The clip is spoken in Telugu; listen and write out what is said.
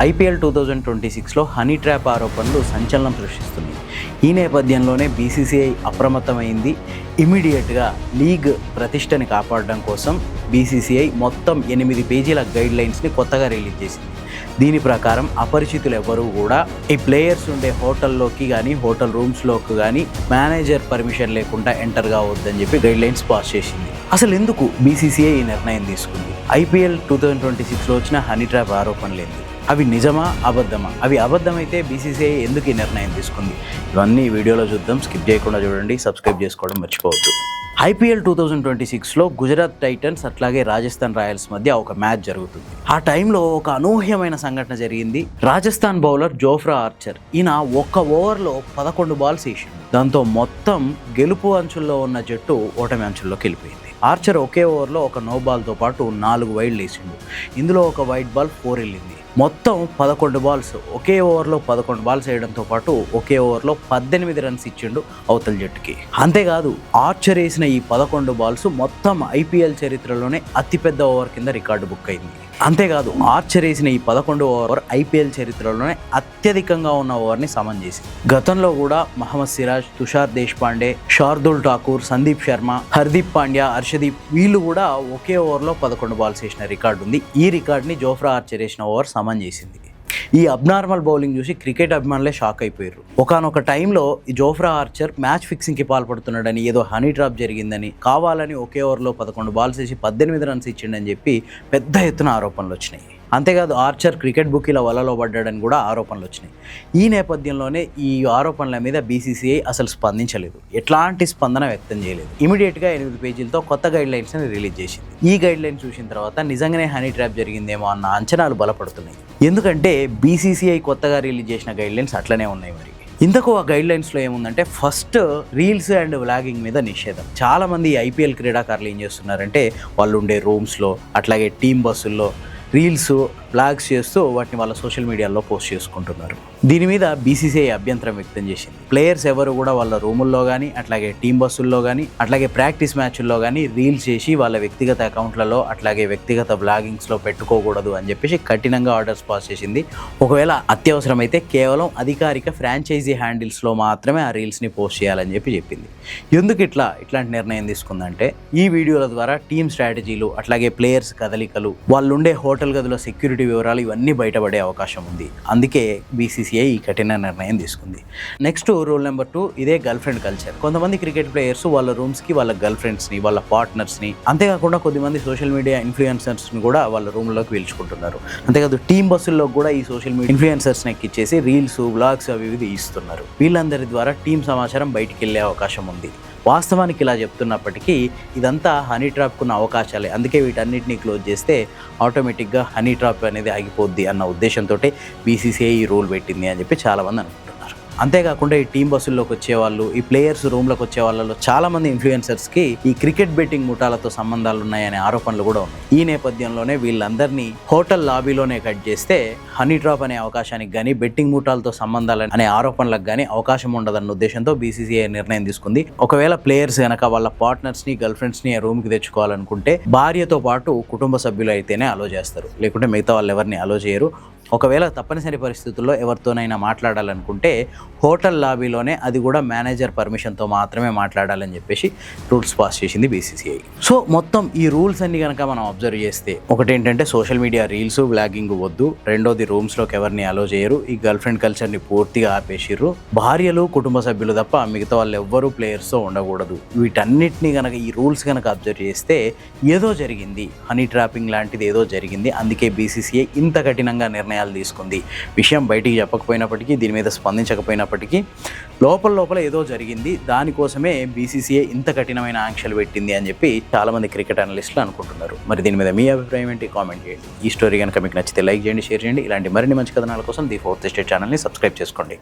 ఐపీఎల్ 2026లో హనీ ట్రాప్ ఆరోపణలు సంచలనం సృష్టిస్తున్నాయి. ఈ నేపథ్యంలోనే బీసీసీఐ అప్రమత్తమైంది. ఇమీడియట్గా లీగ్ ప్రతిష్టని కాపాడడం కోసం బీసీసీఐ మొత్తం 8 పేజీల గైడ్ లైన్స్ని కొత్తగా రిలీజ్ చేసింది. దీని ప్రకారం అపరిచితులు ఎవరు కూడా ఈ ప్లేయర్స్ ఉండే హోటల్లోకి కానీ హోటల్ రూమ్స్లోకి కానీ మేనేజర్ పర్మిషన్ లేకుండా ఎంటర్ కావద్దని చెప్పి గైడ్ లైన్స్ పాస్ చేసింది. అసలు ఎందుకు బీసీసీఐ ఈ నిర్ణయం తీసుకుంది? ఐపీఎల్ 2026లో వచ్చిన హనీ ట్రాప్ ఆరోపణలు ఏంటి? అవి నిజమా అబద్ధమా? అవి అబద్ధమైతే బీసీసీఐ ఎందుకు ఈ నిర్ణయం తీసుకుంది? ఇవన్నీ ఈ వీడియోలో చూద్దాం. స్కిప్ చేయకుండా చూడండి. సబ్స్క్రైబ్ చేసుకోవడం మర్చిపోవద్దు. ఐపీఎల్ 2026లో గుజరాత్ టైటన్స్ అట్లాగే రాజస్థాన్ రాయల్స్ మధ్య ఒక మ్యాచ్ జరుగుతుంది. ఆ టైంలో ఒక అనూహ్యమైన సంఘటన జరిగింది. రాజస్థాన్ బౌలర్ జోఫ్రా ఆర్చర్ ఈయన ఒక్క ఓవర్లో 11 బాల్స్ వేసిండు. దాంతో మొత్తం గెలుపు అంచుల్లో ఉన్న జట్టు ఓటమి అంచుల్లోకి వెళ్ళిపోయింది. ఆర్చర్ ఒకే ఓవర్లో ఒక నో బాల్తో పాటు 4 వైడ్లు వేసిండు. ఇందులో ఒక వైడ్ బాల్ 4 వెళ్ళింది. మొత్తం 11 బాల్స్, ఒకే ఓవర్లో 11 బాల్స్ వేయడంతో పాటు ఒకే ఓవర్లో 18 రన్స్ ఇచ్చిండు అవతల జట్టుకి. అంతేకాదు, ఆర్చర్ వేసిన ఈ 11 బాల్స్ మొత్తం ఐపీఎల్ చరిత్రలోనే అతిపెద్ద ఓవర్ కింద రికార్డు బుక్ అయింది. అంతేకాదు, ఆర్చర్ వేసిన ఈ 11 ఓవర్ ఐపీఎల్ చరిత్రలోనే అత్యధికంగా ఉన్న ఓవర్ని సమన్ చేసింది. గతంలో కూడా మహమ్మద్ సిరాజ్, తుషార్ దేశ్పాండే, శార్దుల్ ఠాకూర్, సందీప్ శర్మ, హర్దీప్ పాండ్యా, హర్షదీప్ వీళ్ళు కూడా ఒకే ఓవర్లో 11 బాల్స్ వేసిన రికార్డు ఉంది. ఈ రికార్డుని జోఫ్రా ఆర్చర్ వేసిన ఓవర్ సమన్ చేసింది. ఈ అబ్నార్మల్ బౌలింగ్ చూసి క్రికెట్ అభిమానులే షాక్ అయిపోయారు. ఒకానొక టైంలో ఈ జోఫ్రా ఆర్చర్ మ్యాచ్ ఫిక్సింగ్కి పాల్పడుతున్నాడని, ఏదో హనీ ట్రాప్ జరిగిందని, కావాలని ఒకే ఓవర్లో 11 బాల్స్ వేసి 18 రన్స్ ఇచ్చిండని చెప్పి పెద్ద ఎత్తున ఆరోపణలు వచ్చినాయి. అంతేకాదు, ఆర్చర్ క్రికెట్ బుకీల వలలో పడ్డాడని కూడా ఆరోపణలు వచ్చినాయి. ఈ నేపథ్యంలోనే ఈ ఆరోపణల మీద బీసీసీఐ అసలు స్పందించలేదు, ఎట్లాంటి స్పందన వ్యక్తం చేయలేదు. ఇమీడియట్గా 8 పేజీలతో కొత్త గైడ్ లైన్స్ని రిలీజ్ చేసింది. ఈ గైడ్ లైన్ చూసిన తర్వాత నిజంగానే హనీ ట్రాప్ జరిగిందేమో అన్న అంచనాలు బలపడుతున్నాయి. ఎందుకంటే బీసీసీఐ కొత్తగా రిలీజ్ చేసిన గైడ్ లైన్స్ అట్లనే ఉన్నాయి. మరి ఇంతకు ఆ గైడ్ లైన్స్లో ఏముందంటే, ఫస్ట్ రీల్స్ అండ్ వ్లాగింగ్ మీద నిషేధం. చాలామంది ఐపీఎల్ క్రీడాకారులు ఏం చేస్తున్నారంటే, వాళ్ళు ఉండే రూమ్స్లో అట్లాగే టీం బస్సుల్లో రీల్స్ బ్లాగ్స్ చేస్తూ వాటిని వాళ్ళ సోషల్ మీడియాలో పోస్ట్ చేసుకుంటున్నారు. దీని మీద బీసీసీఐ అభ్యంతరం వ్యక్తం చేసింది. ప్లేయర్స్ ఎవరు కూడా వాళ్ళ రూముల్లో కానీ అట్లాగే టీం బస్సుల్లో కానీ అట్లాగే ప్రాక్టీస్ మ్యాచ్ల్లో కానీ రీల్స్ చేసి వాళ్ళ వ్యక్తిగత అకౌంట్లలో అట్లాగే వ్యక్తిగత బ్లాగింగ్స్లో పెట్టుకోకూడదు అని చెప్పేసి కఠినంగా ఆర్డర్స్ పాస్ చేసింది. ఒకవేళ అత్యవసరమైతే కేవలం అధికారిక ఫ్రాంచైజీ హ్యాండిల్స్లో మాత్రమే ఆ రీల్స్ని పోస్ట్ చేయాలని చెప్పింది. ఎందుకు ఇట్లాంటి నిర్ణయం తీసుకుందంటే, ఈ వీడియోల ద్వారా టీం స్ట్రాటజీలు అట్లాగే ప్లేయర్స్ కదలికలు, వాళ్ళు ఉండే హోటల్ గదిలో సెక్యూరిటీ వివరాలు ఇవన్నీ బయటపడే అవకాశం ఉంది. అందుకే బీసీసీఐ ఈ కఠిన నిర్ణయం తీసుకుంది. నెక్స్ట్ రూల్ నెంబర్ 2, ఇదే గర్ల్ ఫ్రెండ్ కల్చర్. కొంతమంది క్రికెట్ ప్లేయర్స్ వాళ్ళ రూమ్స్కి వాళ్ళ గర్ల్ ఫ్రెండ్స్ని, వాళ్ళ పార్ట్నర్స్ని, అంతేకాకుండా కొద్దిమంది సోషల్ మీడియా ఇన్ఫ్లుయెన్సర్స్ని కూడా వాళ్ళ రూమ్లోకి పిలుచుకుంటున్నారు. అంతేకాదు, టీం బస్సుల్లో కూడా ఈ సోషల్ మీడియా ఇన్ఫ్లుయెన్సర్స్ని ఎక్కిచ్చేసి రీల్స్, బ్లాగ్స్ అవి ఇవి తీస్తున్నారు. వీళ్ళందరి ద్వారా టీం సమాచారం బయటికి వెళ్ళే అవకాశం ఉంది. వాస్తవానికి ఇలా చెప్తున్నప్పటికీ ఇదంతా హనీ ట్రాప్కున్న అవకాశాలే. అందుకే వీటన్నిటిని క్లోజ్ చేస్తే ఆటోమేటిక్గా హనీ ట్రాప్ అనేది ఆగిపోద్ది అన్న ఉద్దేశంతో బీసీసీఐ ఈ రూల్ పెట్టింది అని చెప్పి చాలామంది అనుకుంటున్నారు. అంతేకాకుండా ఈ టీం బస్సుల్లోకి వచ్చేవాళ్ళు, ఈ ప్లేయర్స్ రూమ్లోకి వచ్చే వాళ్ళలో చాలామంది ఇన్ఫ్లుయెన్సర్స్కి ఈ క్రికెట్ బెట్టింగ్ ముఠాలతో సంబంధాలు ఉన్నాయనే ఆరోపణలు కూడా ఉన్నాయి. ఈ నేపథ్యంలోనే వీళ్ళందరినీ హోటల్ లాబీలోనే కట్ చేస్తే హనీ ట్రాప్ అనే అవకాశానికి కానీ బెట్టింగ్ ముఠాలతో సంబంధాలు అనే ఆరోపణలకు కానీ అవకాశం ఉండదన్న ఉద్దేశంతో బీసీసీఐ నిర్ణయం తీసుకుంది. ఒకవేళ ప్లేయర్స్ కనుక వాళ్ళ పార్ట్నర్స్ని, గర్ల్ ఫ్రెండ్స్ని రూమ్కి తెచ్చుకోవాలనుకుంటే భార్యతో పాటు కుటుంబ సభ్యులు అయితేనే అలో చేస్తారు, లేకుంటే మిగతా వాళ్ళు ఎవరిని అలో చేయరు. ఒకవేళ తప్పనిసరి పరిస్థితుల్లో ఎవరితోనైనా మాట్లాడాలనుకుంటే హోటల్ లాబీలోనే, అది కూడా మేనేజర్ పర్మిషన్తో మాత్రమే మాట్లాడాలని చెప్పేసి రూల్స్ పాస్ చేసింది బీసీసీఐ. సో మొత్తం ఈ రూల్స్ అన్ని కనుక మనం అబ్జర్వ్ చేస్తే, ఒకటేంటంటే సోషల్ మీడియా రీల్స్, బ్లాగింగ్ వద్దు. రెండోది, రూమ్స్లోకి ఎవరిని అలో చేయరు. ఈ గర్ల్ ఫ్రెండ్ కల్చర్ని పూర్తిగా ఆపేసిర్రు. భార్యలు, కుటుంబ సభ్యులు తప్ప మిగతా వాళ్ళు ఎవ్వరూ ప్లేయర్స్తో ఉండకూడదు. వీటన్నిటిని కనుక, ఈ రూల్స్ కనుక అబ్జర్వ్ చేస్తే ఏదో జరిగింది, హనీ ట్రాపింగ్ లాంటిది ఏదో జరిగింది. అందుకే బీసీసీఐ ఇంత కఠినంగా నిర్ణయాలు తీసుకుంది. విషయం బయటికి చెప్పకపోయినప్పటికీ, దీని మీద స్పందించకపోయినప్పటికీ లోపల ఏదో జరిగింది. దానికోసమే బీసీసీఐ ఇంత కఠినమైన ఆంక్షలు పెట్టింది అని చెప్పి చాలామంది క్రికెట్ అనలిస్టులు అనుకుంటున్నారు. మరి దీని మీద మీ అభిప్రాయం ఏంటి? కామెంట్ చేయండి. ఈ స్టోరీ కనుక మీకు నచ్చితే లైక్ చేయండి, షేర్ చేయండి. ఇలాంటి మరిన్ని మంచి కథనాల కోసం ది ఫోర్త్ ఎస్టేట్ ఛానల్ని సబ్స్క్రైబ్ చేసుకోండి.